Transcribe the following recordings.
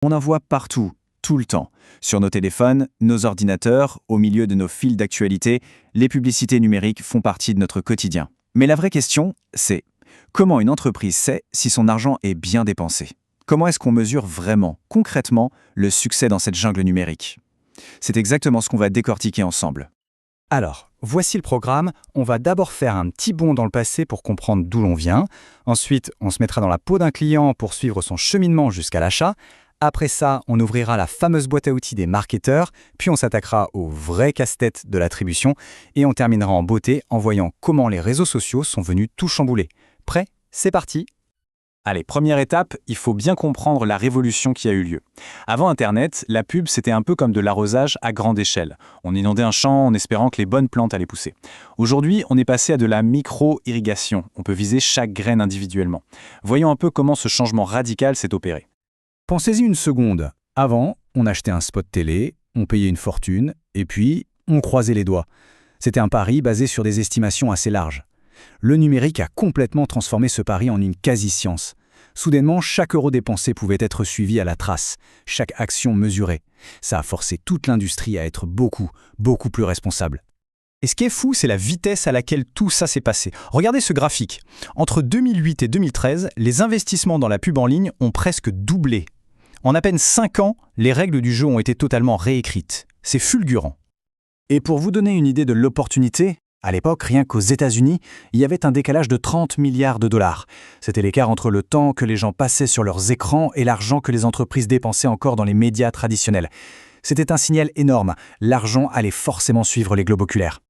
On en voit partout, tout le temps. Sur nos téléphones, nos ordinateurs, au milieu de nos fils d'actualité, les publicités numériques font partie de notre quotidien. Mais la vraie question, c'est comment une entreprise sait si son argent est bien dépensé? Comment est-ce qu'on mesure vraiment, concrètement, le succès dans cette jungle numérique? C'est exactement ce qu'on va décortiquer ensemble. Alors, voici le programme. On va d'abord faire un petit bond dans le passé pour comprendre d'où l'on vient. Ensuite, on se mettra dans la peau d'un client pour suivre son cheminement jusqu'à l'achat. Après ça, on ouvrira la fameuse boîte à outils des marketeurs, puis on s'attaquera au vrai casse-tête de l'attribution et on terminera en beauté en voyant comment les réseaux sociaux sont venus tout chambouler. Prêt? C'est parti! Allez, première étape, il faut bien comprendre la révolution qui a eu lieu. Avant Internet, la pub, c'était un peu comme de l'arrosage à grande échelle. On inondait un champ en espérant que les bonnes plantes allaient pousser. Aujourd'hui, on est passé à de la micro-irrigation. On peut viser chaque graine individuellement. Voyons un peu comment ce changement radical s'est opéré. Pensez-y une seconde. Avant, on achetait un spot télé, on payait une fortune, et puis on croisait les doigts. C'était un pari basé sur des estimations assez larges. Le numérique a complètement transformé ce pari en une quasi-science. Soudainement, chaque euro dépensé pouvait être suivi à la trace, chaque action mesurée. Ça a forcé toute l'industrie à être beaucoup plus responsable. Et ce qui est fou, c'est la vitesse à laquelle tout ça s'est passé. Regardez ce graphique. Entre 2008 et 2013, les investissements dans la pub en ligne ont presque doublé. En à peine 5 ans, les règles du jeu ont été totalement réécrites. C'est fulgurant. Et pour vous donner une idée de l'opportunité, à l'époque, rien qu'aux États-Unis, il y avait un décalage de 30 milliards de dollars. C'était l'écart entre le temps que les gens passaient sur leurs écrans et l'argent que les entreprises dépensaient encore dans les médias traditionnels. C'était un signal énorme. L'argent allait forcément suivre les globes oculaires.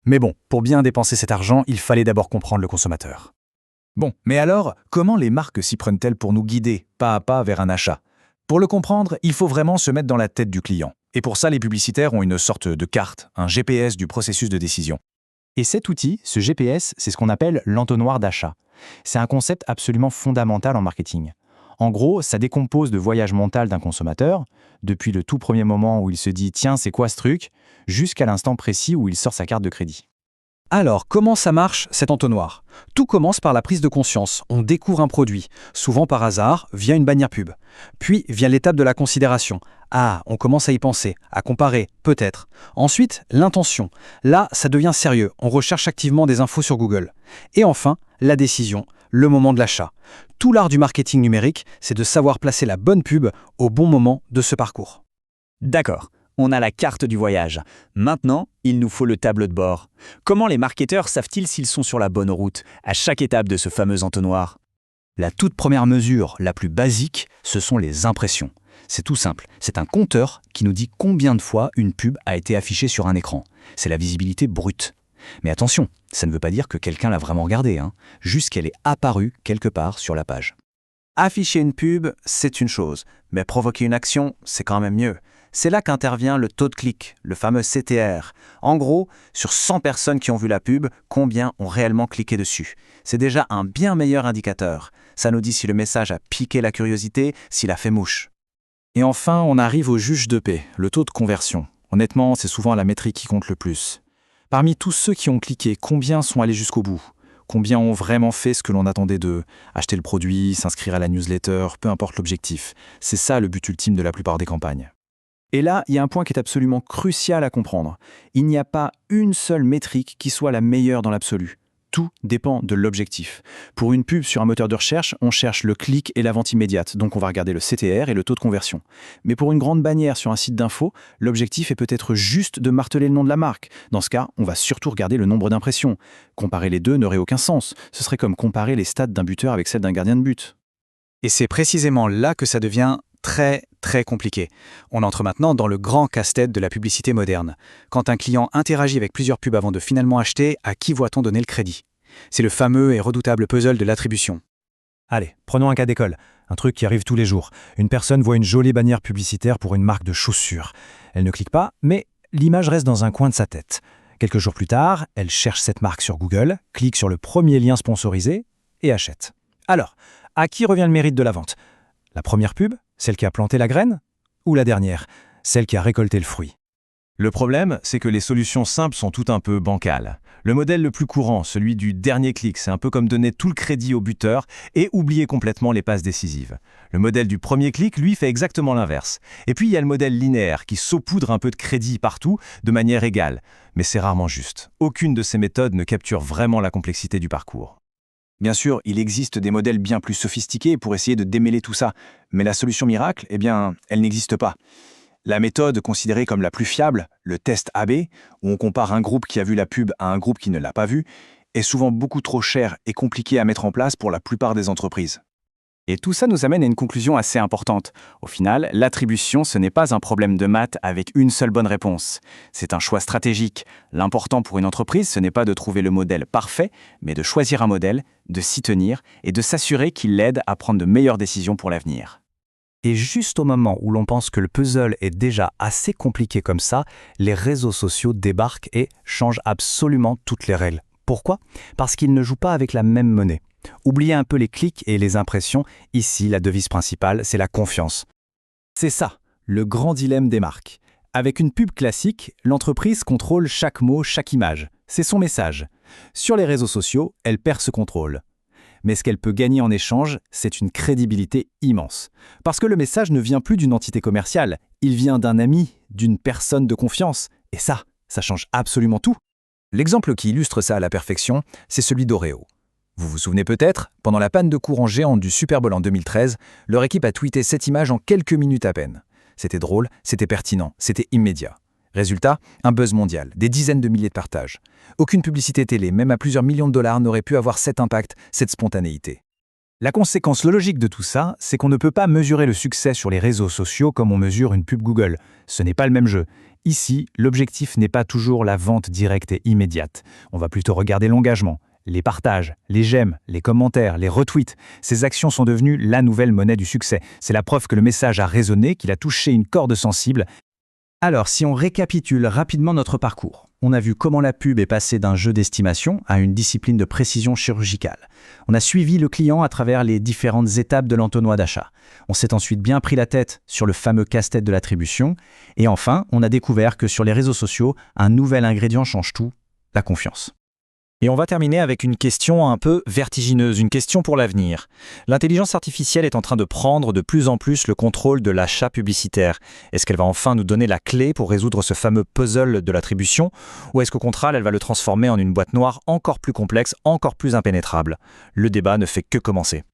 Mais bon, pour bien dépenser cet argent, il fallait d'abord comprendre le consommateur. Bon, mais alors, comment les marques s'y prennent-elles pour nous guider, pas à pas, vers un achat? Pour le comprendre, il faut vraiment se mettre dans la tête du client. Et pour ça, les publicitaires ont une sorte de carte, un GPS du processus de décision. Et cet outil, ce GPS, c'est ce qu'on appelle l'entonnoir d'achat. C'est un concept absolument fondamental en marketing. En gros, ça décompose le voyage mental d'un consommateur, depuis le tout premier moment où il se dit « tiens, c'est quoi ce truc ?», jusqu'à l'instant précis où il sort sa carte de crédit. Alors, comment ça marche, cet entonnoir? Tout commence par la prise de conscience. On découvre un produit, souvent par hasard, via une bannière pub. Puis vient l'étape de la considération. Ah, on commence à y penser, à comparer, peut-être. Ensuite, l'intention. Là, ça devient sérieux. On recherche activement des infos sur Google. Et enfin, la décision, le moment de l'achat. Tout l'art du marketing numérique, c'est de savoir placer la bonne pub au bon moment de ce parcours. D'accord, on a la carte du voyage. Maintenant, il nous faut le tableau de bord. Comment les marketeurs savent-ils s'ils sont sur la bonne route à chaque étape de ce fameux entonnoir? La toute première mesure, la plus basique, ce sont les impressions. C'est tout simple, c'est un compteur qui nous dit combien de fois une pub a été affichée sur un écran. C'est la visibilité brute. Mais attention, ça ne veut pas dire que quelqu'un l'a vraiment regardée, juste qu'elle est apparue quelque part sur la page. Afficher une pub, c'est une chose, mais provoquer une action, c'est quand même mieux. C'est là qu'intervient le taux de clic, le fameux CTR. En gros, sur 100 personnes qui ont vu la pub, combien ont réellement cliqué dessus? C'est déjà un bien meilleur indicateur. Ça nous dit si le message a piqué la curiosité, s'il a fait mouche. Et enfin, on arrive au juge de paix, le taux de conversion. Honnêtement, c'est souvent la métrique qui compte le plus. Parmi tous ceux qui ont cliqué, combien sont allés jusqu'au bout? Combien ont vraiment fait ce que l'on attendait d'eux? Acheter le produit, s'inscrire à la newsletter, peu importe l'objectif. C'est ça le but ultime de la plupart des campagnes. Et là, il y a un point qui est absolument crucial à comprendre. Il n'y a pas une seule métrique qui soit la meilleure dans l'absolu. Tout dépend de l'objectif. Pour une pub sur un moteur de recherche, on cherche le clic et la vente immédiate, donc on va regarder le CTR et le taux de conversion. Mais pour une grande bannière sur un site d'info, l'objectif est peut-être juste de marteler le nom de la marque. Dans ce cas, on va surtout regarder le nombre d'impressions. Comparer les deux n'aurait aucun sens. Ce serait comme comparer les stats d'un buteur avec celles d'un gardien de but. Et c'est précisément là que ça devient très compliqué. On entre maintenant dans le grand casse-tête de la publicité moderne. Quand un client interagit avec plusieurs pubs avant de finalement acheter, à qui va-t-on donner le crédit? C'est le fameux et redoutable puzzle de l'attribution. Allez, prenons un cas d'école, un truc qui arrive tous les jours. Une personne voit une jolie bannière publicitaire pour une marque de chaussures. Elle ne clique pas, mais l'image reste dans un coin de sa tête. Quelques jours plus tard, elle cherche cette marque sur Google, clique sur le premier lien sponsorisé et achète. Alors, à qui revient le mérite de la vente? La première pub, celle qui a planté la graine? Ou la dernière, celle qui a récolté le fruit? Le problème, c'est que les solutions simples sont tout un peu bancales. Le modèle le plus courant, celui du dernier clic, c'est un peu comme donner tout le crédit au buteur et oublier complètement les passes décisives. Le modèle du premier clic, lui, fait exactement l'inverse. Et puis il y a le modèle linéaire qui saupoudre un peu de crédit partout de manière égale. Mais c'est rarement juste. Aucune de ces méthodes ne capture vraiment la complexité du parcours. Bien sûr, il existe des modèles bien plus sophistiqués pour essayer de démêler tout ça, mais la solution miracle, eh bien, elle n'existe pas. La méthode considérée comme la plus fiable, le test AB, où on compare un groupe qui a vu la pub à un groupe qui ne l'a pas vu, est souvent beaucoup trop cher et compliqué à mettre en place pour la plupart des entreprises. Et tout ça nous amène à une conclusion assez importante. Au final, l'attribution, ce n'est pas un problème de maths avec une seule bonne réponse. C'est un choix stratégique. L'important pour une entreprise, ce n'est pas de trouver le modèle parfait, mais de choisir un modèle, de s'y tenir et de s'assurer qu'il l'aide à prendre de meilleures décisions pour l'avenir. Et juste au moment où l'on pense que le puzzle est déjà assez compliqué comme ça, les réseaux sociaux débarquent et changent absolument toutes les règles. Pourquoi ? Parce qu'ils ne jouent pas avec la même monnaie. Oubliez un peu les clics et les impressions, ici la devise principale, c'est la confiance. C'est ça, le grand dilemme des marques. Avec une pub classique, l'entreprise contrôle chaque mot, chaque image. C'est son message. Sur les réseaux sociaux, elle perd ce contrôle. Mais ce qu'elle peut gagner en échange, c'est une crédibilité immense. Parce que le message ne vient plus d'une entité commerciale, il vient d'un ami, d'une personne de confiance. Et ça change absolument tout. L'exemple qui illustre ça à la perfection, c'est celui d'Oreo. Vous vous souvenez peut-être, pendant la panne de courant géante du Super Bowl en 2013, leur équipe a tweeté cette image en quelques minutes à peine. C'était drôle, c'était pertinent, c'était immédiat. Résultat, un buzz mondial, des dizaines de milliers de partages. Aucune publicité télé, même à plusieurs millions de dollars, n'aurait pu avoir cet impact, cette spontanéité. La conséquence logique de tout ça, c'est qu'on ne peut pas mesurer le succès sur les réseaux sociaux comme on mesure une pub Google. Ce n'est pas le même jeu. Ici, l'objectif n'est pas toujours la vente directe et immédiate. On va plutôt regarder l'engagement, les partages, les j'aime, les commentaires, les retweets. Ces actions sont devenues la nouvelle monnaie du succès. C'est la preuve que le message a résonné, qu'il a touché une corde sensible. Alors, si on récapitule rapidement notre parcours, on a vu comment la pub est passée d'un jeu d'estimation à une discipline de précision chirurgicale. On a suivi le client à travers les différentes étapes de l'entonnoir d'achat. On s'est ensuite bien pris la tête sur le fameux casse-tête de l'attribution. Et enfin, on a découvert que sur les réseaux sociaux, un nouvel ingrédient change tout, la confiance. Et on va terminer avec une question un peu vertigineuse, une question pour l'avenir. L'intelligence artificielle est en train de prendre de plus en plus le contrôle de l'achat publicitaire. Est-ce qu'elle va enfin nous donner la clé pour résoudre ce fameux puzzle de l'attribution ? Ou est-ce qu'au contraire, elle va le transformer en une boîte noire encore plus complexe, encore plus impénétrable ? Le débat ne fait que commencer.